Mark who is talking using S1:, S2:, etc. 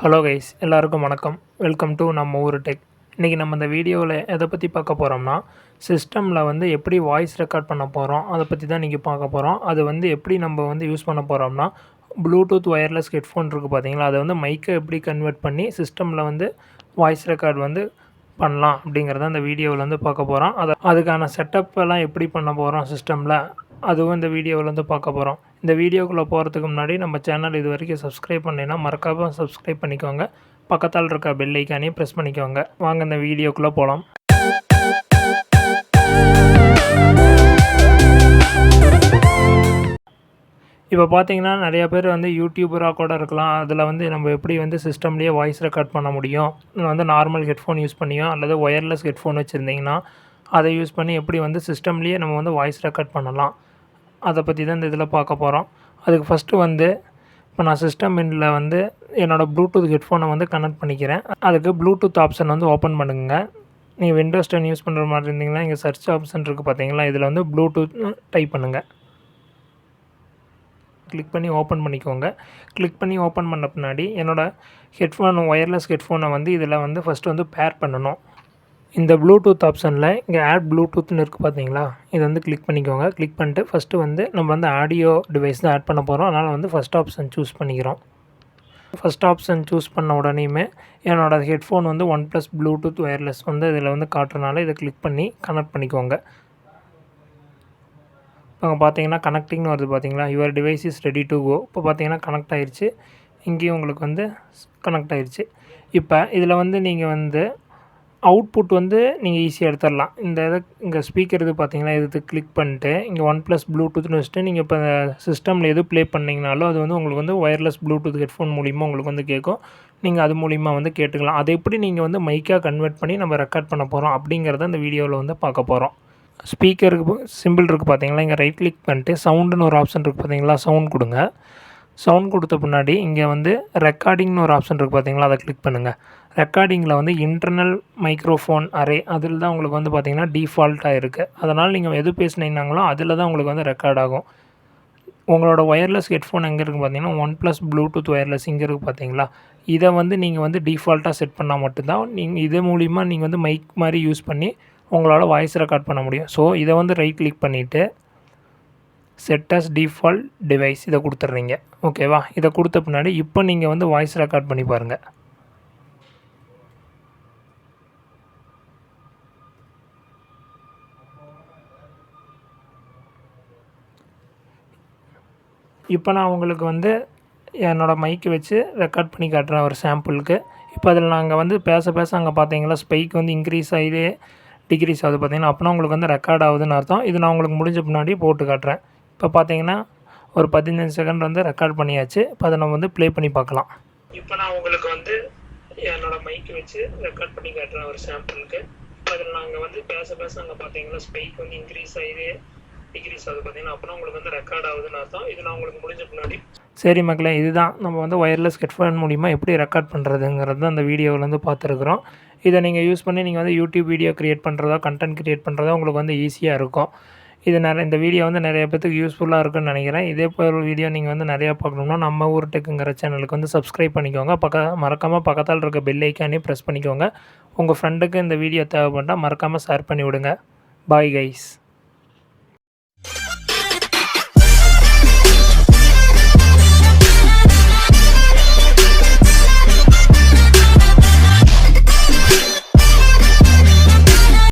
S1: Hello guys, எல்லாருக்கும் வணக்கம். Welcome to நம்ம ஊர் டெக். இன்றைக்கி நம்ம இந்த வீடியோவில் எதை பற்றி பார்க்க போகிறோம்னா, சிஸ்டமில் வந்து எப்படி வாய்ஸ் ரெக்கார்ட் பண்ண போகிறோம் அதை பற்றி தான் இன்றைக்கி பார்க்க போகிறோம். அது வந்து எப்படி நம்ம வந்து யூஸ் பண்ண போகிறோம்னா, ப்ளூடூத் ஒயர்லெஸ் ஹெட்ஃபோன் இருக்குது பார்த்தீங்களா, அதை வந்து மைக்கை எப்படி கன்வெர்ட் பண்ணி சிஸ்டமில் வந்து வாய்ஸ் ரெக்கார்ட் வந்து பண்ணலாம் அப்படிங்கிறத அந்த வீடியோவில் வந்து பார்க்க போகிறோம். அதுக்கான செட்டப்பெல்லாம் எப்படி பண்ண போகிறோம் சிஸ்டமில், அதுவும் இந்த வீடியோவில் வந்து பார்க்க போகிறோம். இந்த வீடியோக்குள்ளே போகிறதுக்கு முன்னாடி நம்ம சேனல் இது வரைக்கும் சப்ஸ்கிரைப் பண்ணினா மறக்காமல் சப்ஸ்கிரைப் பண்ணிக்கோங்க. பக்கத்தால் இருக்க பெல் ஐக்கானையும் ப்ரெஸ் பண்ணிக்கோங்க. வாங்க இந்த வீடியோக்குள்ளே போகலாம். இப்போ பார்த்தீங்கன்னா நிறையா பேர் வந்து யூடியூபராக கூட இருக்கலாம். அதில் வந்து நம்ம எப்படி வந்து சிஸ்டம்லேயே வாய்ஸ் ரெக்கார்ட் பண்ண முடியும், வந்து நார்மல் ஹெட்ஃபோன் யூஸ் பண்ணியோ அல்லது ஒயர்லெஸ் ஹெட்ஃபோன் வச்சுருந்திங்கன்னா அதை யூஸ் பண்ணி எப்படி வந்து சிஸ்டம்லேயே நம்ம வந்து வாய்ஸ் ரெக்கார்ட் பண்ணலாம், அதை பற்றி தான் இந்த இதில் பார்க்க போகிறோம். அதுக்கு ஃபஸ்ட்டு வந்து இப்போ நான் சிஸ்டம் இன்ல வந்து என்னோடய ப்ளூடூத் ஹெட்ஃபோனை வந்து கனெக்ட் பண்ணிக்கிறேன். அதுக்கு ப்ளூடூத் ஆப்ஷன் வந்து ஓப்பன் பண்ணுங்க. நீங்கள் விண்டோஸ் 10 யூஸ் பண்ணுற மாதிரி இருந்தீங்கன்னா இங்கே சர்ச் ஆப்ஷன் இருக்குது பார்த்தீங்களா, இதில் வந்து ப்ளூடூத் டைப் பண்ணுங்கள். கிளிக் பண்ணி ஓப்பன் பண்ணிக்கோங்க. கிளிக் பண்ணி ஓப்பன் பண்ண பின்னாடி என்னோடய ஹெட்ஃபோன் ஒயர்லெஸ் ஹெட்ஃபோனை வந்து இதில் வந்து ஃபஸ்ட்டு வந்து பேர் பண்ணணும். இந்த ப்ளூடூத் ஆப்ஷனில் இங்கே ஆட் ப்ளூடூத்னு இருக்குது பார்த்தீங்களா, இதை வந்து கிளிக் பண்ணிக்கோங்க. கிளிக் பண்ணிட்டு ஃபஸ்ட்டு வந்து நம்ம வந்து ஆடியோ டிவைஸ் தான் ஆட் பண்ண போகிறோம். அதனால் வந்து ஃபஸ்ட் ஆப்ஷன் சூஸ் பண்ணிக்கிறோம். ஃபஸ்ட் ஆப்ஷன் சூஸ் பண்ண உடனேயுமே என்னோடய ஹெட்ஃபோன் வந்து OnePlus ப்ளூடூத் ஒயர்லெஸ் வந்து இதில் வந்து காட்டுறதுனால இதை கிளிக் பண்ணி கனெக்ட் பண்ணிக்கோங்க. இப்போ பார்த்தீங்கன்னா கனெக்டிங்னு வருது பார்த்தீங்களா, your device is ready to go. இப்போ பார்த்தீங்கன்னா கனெக்ட் ஆகிடுச்சு. இங்கேயும் உங்களுக்கு வந்து கனெக்ட் ஆகிடுச்சு. இப்போ இதில் வந்து நீங்கள் வந்து அவுட்புட் வந்து நீங்கள் ஈஸியாக எடுத்துடலாம். இந்த இங்கே ஸ்பீக்கர் இது பார்த்தீங்களா, இது கிளிக் பண்ணிட்டு இங்கே OnePlus ப்ளூடூத்னு வச்சுட்டு நீங்கள் இப்போ சிஸ்டமில் எது ப்ளே பண்ணிங்கனாலும் அது வந்து உங்களுக்கு வந்து ஒயர்லெஸ் ப்ளூடூத் ஹெட்ஃபோன் மூலிமா உங்களுக்கு வந்து கேட்கும். நீங்கள் அது மூலிமா வந்து கேட்டுக்கலாம். அதை எப்படி நீங்கள் வந்து மைக்காக கன்வெர்ட் பண்ணி நம்ம ரெக்கார்ட் பண்ண போகிறோம் அப்படிங்கிறத இந்த வீடியோவில் வந்து பார்க்க போகிறோம். ஸ்பீக்கருக்கு சிம்பிள் இருக்குது பார்த்தீங்களா, இங்கே ரைட் கிளிக் பண்ணிட்டு சவுண்டுன்னு ஒரு ஆப்ஷன் இருக்குது பார்த்தீங்களா, சவுண்ட் கொடுங்க. சவுண்ட் கொடுத்த பின்னாடி இங்கே வந்து ரெக்கார்டிங்னு ஒரு ஆப்ஷன் இருக்குது பார்த்தீங்களா, அதை கிளிக் பண்ணுங்கள். ரெக்கார்டிங்கில் வந்து இன்டர்னல் மைக்ரோஃபோன் அரே அதில் தான் உங்களுக்கு வந்து பார்த்திங்கன்னா டிஃபால்ட்டாக இருக்குது. அதனால் நீங்கள் எது பேசுனீங்கனாங்களோ அதில் தான் உங்களுக்கு வந்து ரெக்கார்ட் ஆகும். உங்களோட ஒயர்லெஸ் ஹெட்ஃபோன் எங்கே இருக்குது பார்த்தீங்கன்னா OnePlus ப்ளூடூத் ஒயர்லெஸ் இங்கே இருக்குது பார்த்தீங்களா, இதை வந்து நீங்கள் வந்து டிஃபால்ட்டாக செட் பண்ணால் மட்டும்தான் நீங்கள் இது மூலிமா நீங்கள் வந்து மைக் மாதிரி யூஸ் பண்ணி உங்களால் வாய்ஸ் ரெக்கார்ட் பண்ண முடியும். ஸோ இதை வந்து ரைட் கிளிக் பண்ணிவிட்டு செட் அஸ் டிஃபால்ட் டிவைஸ் இதை கொடுத்துட்றீங்க. ஓகேவா, இதை கொடுத்த பின்னாடி இப்போ நீங்கள் வந்து வாய்ஸ் ரெக்கார்ட் பண்ணி பாருங்கள். இப்போ நான் உங்களுக்கு வந்து என்னோடய மைக்கு வச்சு ரெக்கார்ட் பண்ணி காட்டுறேன் ஒரு சாம்பிளுக்கு. இப்போ அதில் நாங்கள் வந்து பேச அங்கே பார்த்தீங்களா ஸ்பைக் வந்து இன்க்ரீஸ் ஆகிது டிக்ரீஸ் ஆகுது பார்த்தீங்கன்னா, அப்படின்னா உங்களுக்கு வந்து ரெக்கார்ட் ஆகுதுன்னு அர்த்தம். இது நான் உங்களுக்கு முடிஞ்ச பின்னாடி போட்டு காட்டுறேன். இப்போ பார்த்தீங்கன்னா ஒரு 15 செகண்ட் வந்து ரெக்கார்ட் பண்ணியாச்சு. இப்போ அதை நம்ம வந்து ப்ளே பண்ணி பார்க்கலாம். இப்போ நான் உங்களுக்கு வந்து என்னோடய மைக்கு வச்சு ரெக்கார்ட் பண்ணி காட்டுறேன் ஒரு சாம்பிளுக்கு. இப்போ அதில் நாங்கள் வந்து பேச அங்கே பார்த்தீங்கன்னா ஸ்பைக் வந்து இன்க்ரீஸ் ஆகிது டிக்ரீஸ் ஆகுது பார்த்தீங்கன்னா, அப்படின்னா உங்களுக்கு வந்து ரெக்கார்ட் ஆகுதுன்னு அர்த்தம். இது நான் உங்களுக்கு முடிஞ்ச பின்னாடி. சரி மக்களே, இதுதான் நம்ம வந்து ஒயர்லெஸ் ஹெட்ஃபோன் மூலிமா எப்படி ரெக்கார்ட் பண்ணுறதுங்கிறது அந்த வீடியோவில் வந்து பார்த்துருக்குறோம். இதை நீங்கள் யூஸ் பண்ணி நீங்கள் வந்து யூடியூப் வீடியோ க்ரியேட் பண்ணுறதா கண்டென்ட் க்ரியேட் பண்ணுறதா உங்களுக்கு வந்து ஈஸியாக இருக்கும். இந்த வீடியோ வந்து நிறைய பேருக்கு யூஸ்ஃபுல்லாக இருக்குன்னு நினைக்கிறேன். இதே போல் வீடியோ நீங்கள் வந்து நிறையா பார்க்கணுன்னா நம்ம ஊர் டெக்குங்கிற சேனலுக்கு வந்து சப்ஸ்கிரைப் பண்ணிக்கோங்க. மறக்காமல் பக்கத்தால் இருக்க பெல் ஐக்கானே ப்ரெஸ் பண்ணிக்கோங்க. உங்கள் ஃப்ரெண்டுக்கு இந்த வீடியோ தேவைப்பட்டால் மறக்காமல் ஷேர் பண்ணி விடுங்க. Bye guys.